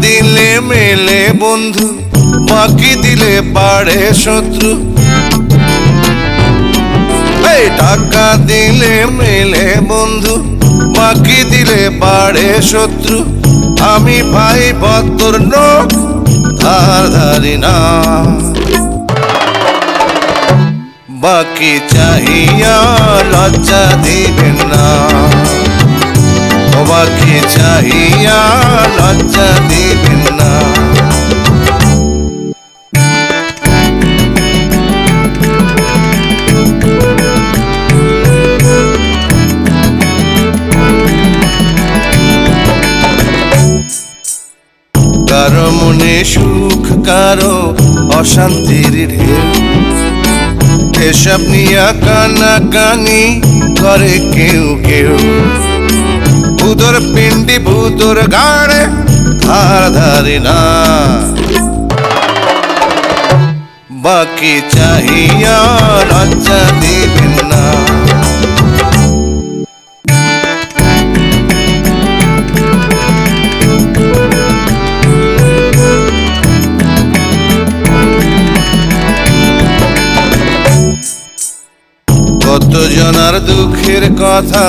দিলে মেলে বন্ধু, বাকি দিলে বাড়ে শত্রু। এই টাকা দিলে মেলে বন্ধু, বাকি দিলে বাড়ে শত্রু। আমি ভাই বদর লোক, ধার ধারি না। বাকি চাহিয়া লজ্জা দিবেন না, বাকি চাহিয়া লজ্জা দিবেন না। কারো মনে সুখ, কারো অশান্তির ঢেউ, এসব নিয়া কানাকানি করে কেউ কেউ। ভূতর পিন্ডি ভূতর গাড়ে, ধার ধারি না। বাকি চাহিয়া লজ্জা দিবেন না। কত জনার দুঃখের কথা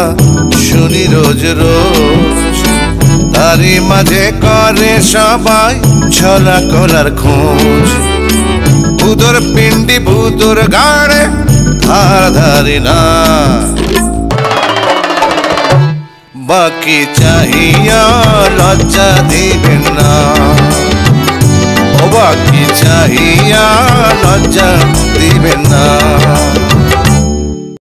শুনি রোজ রোজ, তারই মাঝে করে সবাই ছলা কলার খোঁজ। ভূতর পিন্ডি ভূতর গাড়ে, ধার ধারি না। বাকি চাহিয়া লজ্জা দিবেন না, বাকি চাহিয়া লজ্জা দিবেন না।